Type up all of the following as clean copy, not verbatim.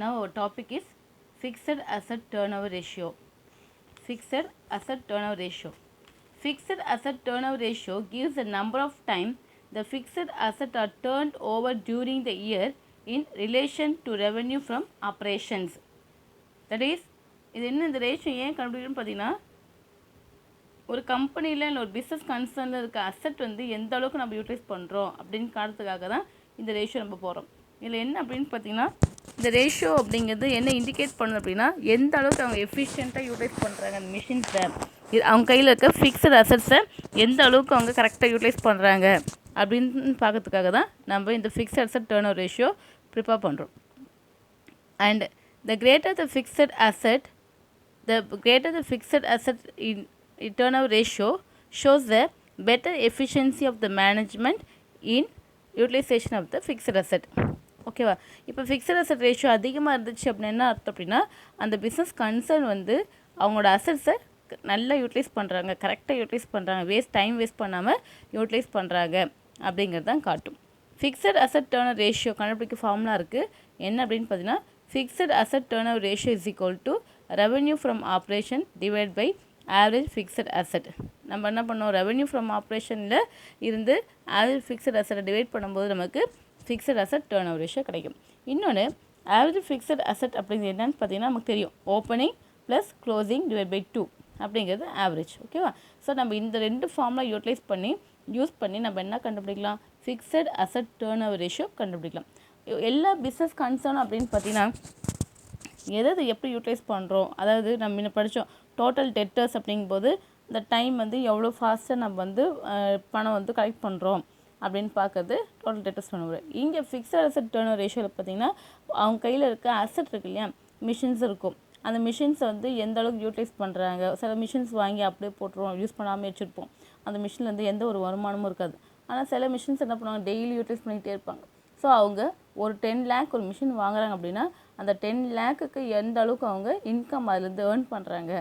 Now our topic is fixed asset turnover ratio. Fixed asset turnover ratio. Fixed asset turnover ratio gives the number of time the fixed assets are turned over during the year in relation to revenue from operations. That is, இது என்ன இந்த ratio ஏன் கண்டுபிடிக்கணும்னு பார்த்தீங்கன்னா, ஒரு கம்பெனியில் இல்லை ஒரு business கன்சர்னில் இருக்க அசட் வந்து எந்த அளவுக்கு நம்ம யூட்டிலைஸ் பண்ணுறோம் அப்படின்னு காரணத்துக்காக தான் இந்த ரேஷியோ நம்ம போகிறோம். இதில் என்ன அப்படின்னு பார்த்தீங்கன்னா, இந்த ரேஷியோ அப்படிங்கிறது என்ன இண்டிகேட் பண்ணுது அப்படின்னா, எந்த அளவுக்கு அவங்க எஃபிஷியண்ட்டாக யூட்டிலைஸ் பண்ணுறாங்க அந்த மிஷின்ஸை, அவங்க கையில் இருக்க ஃபிக்ஸட் அசட்ஸை எந்த அளவுக்கு அவங்க கரெக்டாக யூட்டிலைஸ் பண்ணுறாங்க அப்படின்னு பார்க்கறதுக்காக தான் நம்ம இந்த ஃபிக்ஸட் அசட் டர்ன் ஓவர் ரேஷியோ ப்ரிப்பேர் பண்ணுறோம். And the greater the fixed asset in turnover ratio shows the better efficiency of the management in utilization of the fixed asset. ஓகேவா? இப்போ ஃபிக்ஸட் அசட் ரேஷியோ அதிகமாக இருந்துச்சு அப்படின்னா என்ன அர்த்தம் அப்படின்னா, அந்த பிஸ்னஸ் கன்சர்ன் வந்து அவங்களோட அசட்ஸை நல்லா யூட்டிலைஸ் பண்ணுறாங்க, கரெக்டாக யூட்டிலைஸ் பண்ணுறாங்க, டைம் வேஸ்ட் பண்ணாமல் யூட்டிலைஸ் பண்ணுறாங்க அப்படிங்கிறது தான் காட்டும். ஃபிக்ஸட் அசட் டர்னர் ரேஷியோ கண்டுபிடிக்க ஃபார்முலா இருக்குது. என்ன அப்படின்னு பார்த்தீங்கன்னா, fixed asset turnover ratio is equal to revenue from operation divided by average fixed asset. நம்ம என்ன பண்ணோம், ரெவென்யூ ஃப்ரம் ஆப்ரேஷனில் இருந்து ஆவரேஜ் ஃபிக்ஸட் அசட்டை டிவைட் பண்ணும்போது நமக்கு fixed asset turn over ratio கிடைக்கும். இன்னொன்று ஆவரேஜ் ஃபிக்ஸட் அசட் அப்படிங்கிறது என்னென்னு பார்த்தீங்கன்னா நமக்கு தெரியும், opening plus closing divide by 2 அப்படிங்கிறது ஆவரேஜ். ஓகேவா? ஸோ நம்ம இந்த ரெண்டு ஃபார்முலா யூஸ் பண்ணி நம்ம என்ன கண்டுபிடிக்கலாம், fixed asset turn over ratio கண்டுபிடிக்கலாம். எல்லா பிஸ்னஸ் கன்சர்னும் அப்படின்னு பார்த்தீங்கன்னா எதை எப்படி யூட்டிலைஸ் பண்ணுறோம், அதாவது நம்ம இன்னும் படித்தோம் டோட்டல் டெட்டர்ஸ் அப்படிங்கும்போது இந்த டைம் வந்து எவ்வளோ ஃபாஸ்ட்டாக நம்ம வந்து பணம் வந்து கலெக்ட் பண்ணுறோம் அப்படின்னு பார்க்குறது டோட்டல் டெட்டர்ஸ் பண்ணுவோம். இங்கே ஃபிக்ஸட் அசட் டர்ன் ஓவர் ரேஷியோவில் பார்த்தீங்கன்னா அவங்க கையில் இருக்க அசட் இருக்கு இல்லையா, மிஷின்ஸ் இருக்கும், அந்த மிஷின்ஸை வந்து எந்த அளவுக்கு யூட்டிலைஸ் பண்ணுறாங்க. சில மிஷின்ஸ் வாங்கி அப்படியே போட்டுருவோம், யூஸ் பண்ணாமல் வச்சுருப்போம், அந்த மிஷினில் வந்து எந்த ஒரு வருமானமும் இருக்காது. ஆனால் சில மிஷின்ஸ் என்ன பண்ணுவாங்க, டெய்லி யூட்டிலைஸ் பண்ணிகிட்டே இருப்பாங்க. ஸோ அவங்க ஒரு 10 lakh ஒரு மிஷின் வாங்குறாங்க அப்படின்னா அந்த 10 lakhக்கு எந்த அளவுக்கு அவங்க இன்கம் அதுலேருந்து ஏர்ன் பண்ணுறாங்க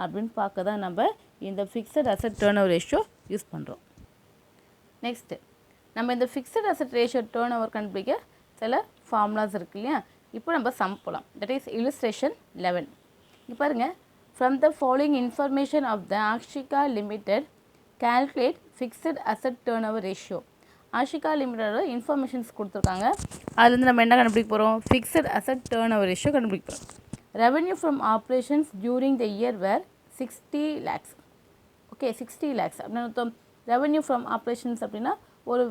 அப்படின்னு பார்க்க தான் நம்ம இந்த fixed asset turn over use யூஸ் பண்ணுறோம். நெக்ஸ்ட்டு நம்ம இந்த ஃபிக்ஸட் அசட் ரேஷியோ டர்ன் ஓவர் கண்டுபிடிக்க சில ஃபார்முலாஸ் இருக்கு இல்லையா. இப்போ நம்ம சம் போகலாம். That is illustration 11. இங்கே பாருங்கள், from the following information of the Ashika limited calculate fixed asset turnover ratio. Ashika லிமிட்டோட இன்ஃபர்மேஷன்ஸ் கொடுத்துருக்காங்க, அதுலேருந்து நம்ம என்ன கண்டுபிடிக்க போகிறோம், ஃபிக்ஸட் அசட் டர்ன் ஓவர் ரேஷியோ கண்டுபிடிக்க போகிறோம். Revenue from operations during the year where 60 lakhs. Okay, 60 lakhs அப்படின்னு அர்த்தம். ரெவென்யூ ஃப்ரம் ஆப்ரேஷன்ஸ் அப்படின்னா ஒரு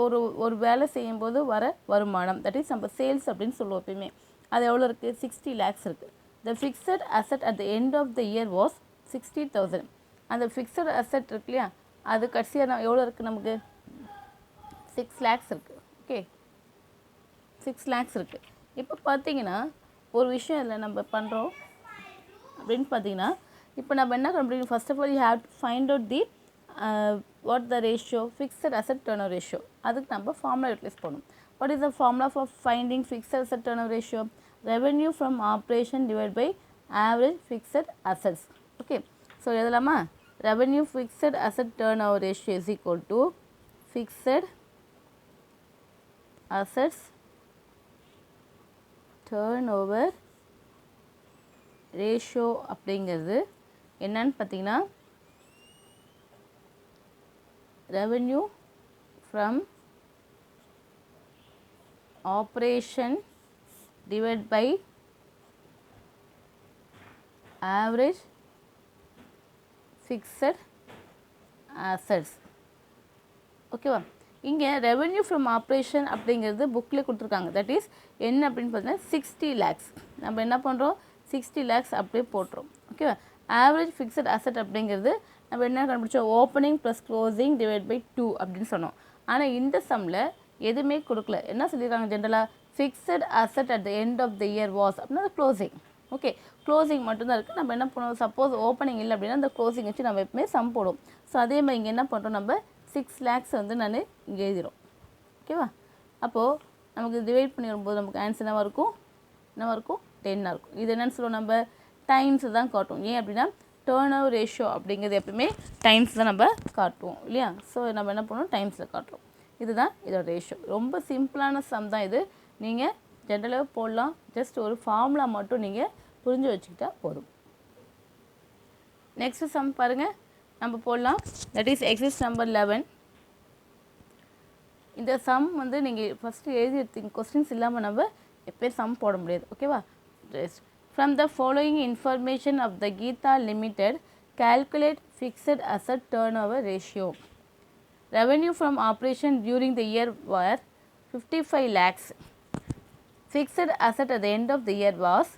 ஒரு ஒரு வேலை செய்யும்போது வர வருமானம், தட் இஸ் நம்ம சேல்ஸ் அப்படின்னு சொல்லுவோம் எப்பயுமே. அது எவ்வளோ இருக்குது, 60 lakhs இருக்குது. The fixed asset at the end of the year was 60,000. அந்த ஃபிக்ஸட் அசட் இருக்கு இல்லையா, அது கடைசியாக எவ்வளோ இருக்குது, நமக்கு 6 lakhs இருக்குது. ஓகே, 6 lakhs இருக்குது. இப்போ பார்த்தீங்கன்னா ஒரு விஷயம் இதில் நம்ம பண்ணுறோம் அப்படின்னு பார்த்தீங்கன்னா, இப்போ நம்ம என்ன கண்டுபிடிக்கணும், first of all you have to find out the what the ratio, fixed asset turn over ratio. அதுக்கு நம்ம ஃபார்முலா யூட்டிலைஸ் பண்ணணும். What is the formula for finding fixed asset turn over ratio, revenue from operation divide by average fixed assets. Okay, so எழுதலாமா, revenue fixed asset turn over ratio is equal to fixed assets turnover ratio அப்படிங்கிறது என்னன்னு பார்த்தீங்கன்னா, revenue from operation divided by average fixed assets. ஓகேவா? இங்கே revenue from operation அப்படிங்கிறது புக்கில் கொடுத்துருக்காங்க. That is என்ன அப்படின்னு பார்த்தீங்கன்னா 60 lakhs. நம்ம என்ன பண்ணுறோம், 60 lakhs அப்படியே போட்டுரும். ஓகேவா? ஆவரேஜ் ஃபிக்ஸட் அசட் அப்படிங்கிறது நம்ம என்ன கண்டுபிடிச்சோம், opening plus closing divide by 2 அப்படின்னு சொன்னோம். ஆனால் இந்த சம்மில் எதுவுமே கொடுக்கல. என்ன சொல்லியிருக்காங்க, ஜென்ரலாக fixed asset at the end of the year was அப்படின்னா அது க்ளோசிங். ஓகே, க்ளோசிங் மட்டும்தான் இருக்குது. நம்ம என்ன பண்ணுவோம், சப்போஸ் ஓப்பனிங் இல்லை அப்படின்னா அந்த க்ளோசிங் வச்சு நம்ம எப்பவுமே சம் போடுவோம். ஸோ அதே மாதிரி இங்கே என்ன பண்ணுறோம், நம்ம 6 lakhs வந்து நான் இங்கே எழுதிடும். ஓகேவா? அப்போது நமக்கு டிவைட் பண்ணி வரும்போது நமக்கு ஆன்சர் என்னவாக இருக்கும், 10 இருக்கும். இது என்னென்னு சொல்லுவோம், நம்ம டைம்ஸ் தான் காட்டும். ஏன் அப்படின்னா டர்ன் ஓவர் ரேஷியோ அப்படிங்கிறது எப்பவுமே டைம்ஸ் தான் நம்ம காட்டுவோம் இல்லையா. ஸோ நம்ம என்ன பண்ணுவோம், டைம்ஸில் காட்டுறோம். இதுதான் இதோட ரேஷியோ. ரொம்ப சிம்பிளான சம் தான் இது. நீங்கள் ஜென்ரலாக போடலாம். ஜஸ்ட் ஒரு ஃபார்முலா மட்டும் நீங்கள் புரிஞ்சு வச்சுக்கிட்டா போதும். நெக்ஸ்ட் சம் பாருங்கள், நம்ம போடலாம். That is exercise number 11. இந்த சம் வந்து நீங்கள் ஃபஸ்ட்டு எழுதி எடுத்தீங்க. கொஸ்டின்ஸ் இல்லாமல் நம்ம எப்போயும் சம் போட முடியாது. ஓகேவா? From the following information of the Geeta limited calculate fixed asset turnover ratio. Revenue from operation during the year were 55 lakhs. Fixed asset at the end of the year was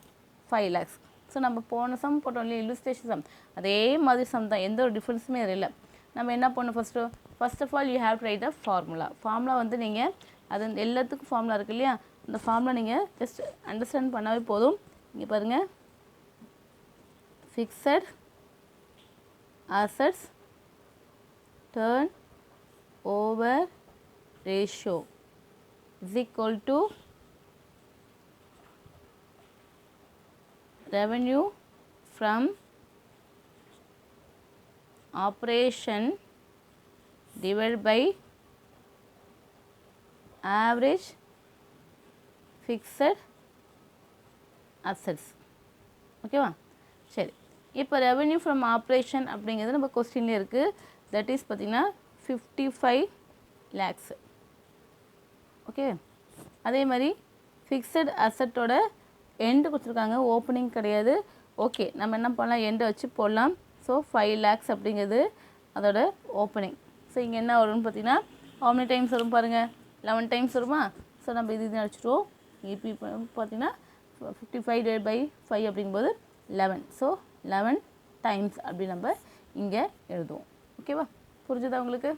5 lakhs. So நம்ம போன some போட்டோம் இல்லையா, illustration some, அதே மாதிரி some தான், எந்த ஒரு டிஃப்ரென்ஸுமே அதில் இல்லை. நம்ம என்ன பண்ணணும், first of all you have to write a formula வந்து நீங்கள் அது எல்லாத்துக்கும் ஃபார்முலா இருக்குது இல்லையா, அந்த ஃபார்முலா நீங்கள் ஜஸ்ட் அண்டர்ஸ்டாண்ட் பண்ணாவே போதும். இங்கே பாருங்கள், fixed assets turnover ratio is equal to revenue from operation divided by average fixed assets. ஓகேவா? சரி, இப்போ ரெவென்யூ ஃப்ரம் ஆப்ரேஷன் அப்படிங்கிறது நம்ம கொஸ்டின்லேயே இருக்குது. தட் இஸ் பார்த்திங்கன்னா 55 lakhs. ஓகே, அதே மாதிரி ஃபிக்ஸட் அசட்டோட எண்டு கொடுத்துருக்காங்க, ஓப்பனிங் கிடையாது. ஓகே, நம்ம என்ன பண்ணலாம், எண்டை வச்சு போடலாம். ஸோ 5 lakhs அப்படிங்கிறது அதோட ஓப்பனிங். ஸோ இங்கே என்ன வரும்னு பார்த்தீங்கன்னா, how many டைம்ஸ் வரும் பாருங்கள், 11 டைம்ஸ் வருமா. ஸோ நம்ம இது அடிச்சிடுவோம். இப்போ பார்த்தீங்கன்னா 55/5 அப்படிங்கும்போது 11. ஸோ 11 டைம்ஸ் அப்படி நம்ம இங்கே எழுதுவோம். ஓகேவா? புரிஞ்சுதா உங்களுக்கு?